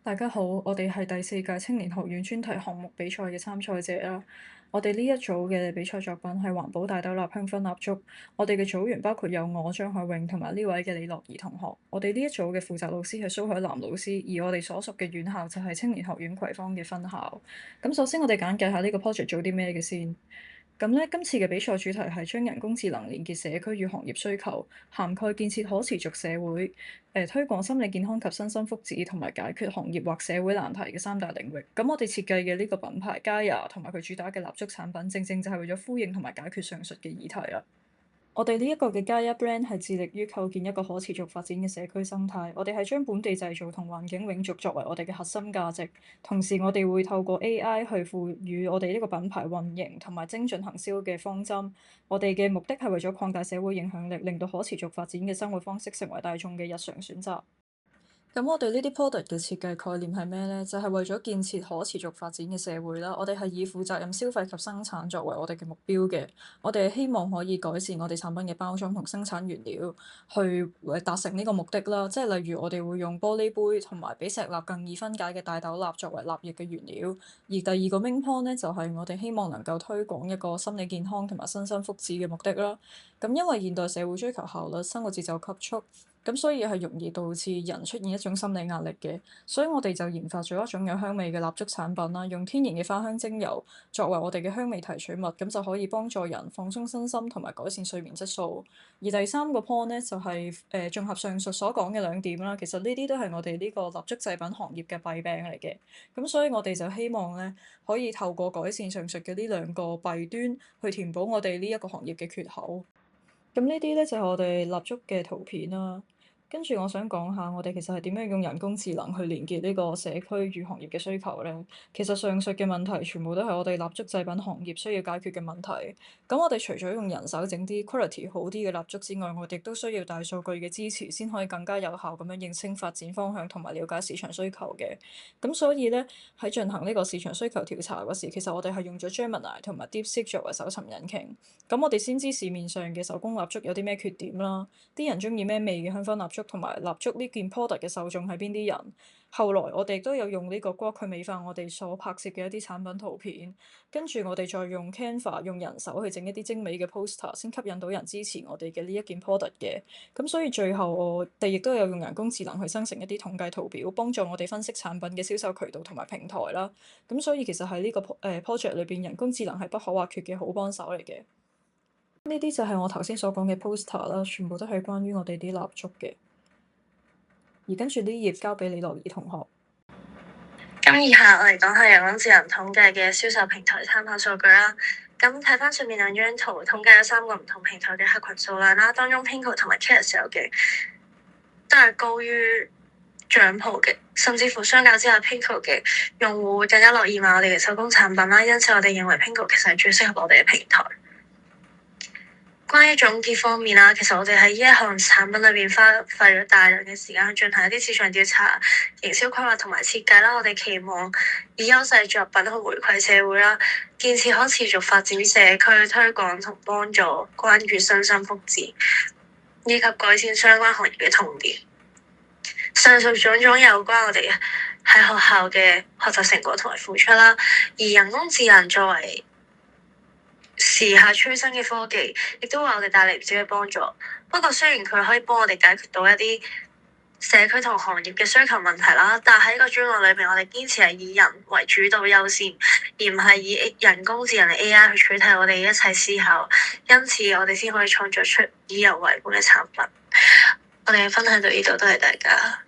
大家好，我哋係第四屆青年學院專題項目比賽嘅參賽者啦。我哋呢一組嘅比賽作品係環保大豆蠟香薰蠟燭。我哋嘅組員包括有我張海穎同埋呢位嘅李樂怡同學。我哋呢一組嘅負責老師係蘇海南老師，而我哋所屬嘅院校就係青年學院葵芳嘅分校。咁首先我哋簡介下呢個 project 做啲咩嘅先。咁咧，今次嘅比賽主題係將人工智能連結社區與行業需求，涵蓋建設可持續社會、推廣心理健康及身心福祉，同埋解決行業或社會難題嘅三大領域。咁我哋設計嘅呢個品牌 Gaia 同埋佢主打嘅蠟燭產品，正正就係為咗呼應同埋解決上述嘅議題啦。我哋呢一個嘅 Gaia Brand 係致力於構建一個可持續發展嘅社區生態。我哋係將本地製造同環境永續作為我哋嘅核心價值，同時我哋會透過 AI 去賦予我哋呢個品牌運營同埋精準行銷嘅方針。我哋嘅目的係為咗擴大社會影響力，令到可持續發展嘅生活方式成為大眾嘅日常選擇。咁我哋呢啲 product 嘅設計概念係咩呢？就係為咗建設可持續發展嘅社會啦。我哋係以負責任消費及生產作為我哋嘅目標嘅。我哋係希望可以改善我哋產品嘅包裝同生產原料，去達成呢個目的啦。即係例如我哋會用玻璃杯同埋比石蠟更易分解嘅大豆蠟作為蠟液嘅原料。而第二個 main point 呢，就係我哋希望能夠推廣一個心理健康同埋身心福祉嘅目的啦。咁因為現代社會追求效率，生活節奏急速。咁所以係容易導致人出現一種心理壓力嘅，所以我哋就研發咗一種有香味嘅蠟燭產品啦，用天然嘅花香精油作為我哋嘅香味提取物，咁就可以幫助人放鬆身心同埋改善睡眠質素。而第三個 point 呢，就係綜合上述所講嘅兩點啦，其實呢啲都係我哋呢個蠟燭製品行業嘅弊病嚟嘅，咁所以我哋就希望咧可以透過改善上述嘅呢兩個弊端，去填補我哋呢一個行業嘅缺口。咁呢啲咧就係我哋蠟燭嘅圖片啦。跟住我想講下，我哋其實係點樣用人工智能去連結呢個社區與行業嘅需求咧？其實上述嘅問題全部都係我哋蠟燭製品行業需要解決嘅問題。咁我哋除咗用人手整啲 quality 好啲嘅蠟燭之外，我哋亦都需要大數據嘅支持，先可以更加有效咁樣認清發展方向同埋了解市場需求嘅。咁所以咧喺進行呢個市場需求調查嗰時，其實我哋係用咗 Gemini 同埋 DeepSeek 作為搜尋引擎。咁我哋先知市面上嘅手工蠟燭有啲咩缺點啦，啲人中意咩味嘅香薰蠟燭，同埋蠟燭呢件 product 嘅受眾係邊啲人。後來我哋亦都有用呢個 Grok 去美化我哋所拍攝嘅一啲產品圖片，跟住我哋再用 Canva 用人手去整一啲精美嘅 poster，先吸引到人支持我哋嘅呢一件 product 嘅。咁所以最後我哋亦都有用人工智能去生成一啲統計圖表，幫助我哋分析產品嘅銷售渠道同埋平台啦。咁所以其實喺呢個project 裏邊，人工智能係不可或缺嘅好幫手嚟嘅。呢啲就係我頭先所講嘅 poster 啦，全部都係關於我哋啲蠟燭嘅。而跟住呢頁交俾李樂怡同學。咁以下我嚟講下人工智能統計嘅銷售平台參考數據啦。咁睇翻上面兩張圖，統計咗3個唔同平台嘅客群數量啦，當中 Pinko 同埋 Carousell 嘅都係高於醬鋪嘅，甚至乎相較之下 Pinko 嘅用戶會更加樂意買我哋嘅手工產品啦，因此我哋認為 Pinko 其實係最適合我哋嘅平台。關於總結方面啦，其實我哋喺呢一項產品裏邊花費咗大量嘅時間去進行一啲市場調查、營銷規劃同埋設計啦。我哋期望以優勢作品去回饋社會啦，建設可持續發展社區，推廣同幫助關注身心福祉，以及改善相關行業嘅痛點。上述種種有關我哋喺學校嘅學習成果同埋付出啦，而人工智能作為時下趨新嘅科技，亦都為我哋帶嚟唔少嘅幫助。不過雖然佢可以幫我哋解決到一啲社區同行業嘅需求問題啦，但喺呢個專案裏邊，我哋堅持係以人為主導優先，而唔係以人工智能嘅 AI 去取替我哋一切思考。因此，我哋先可以創造出以人為本嘅產品。我哋嘅分享到呢度，多謝大家。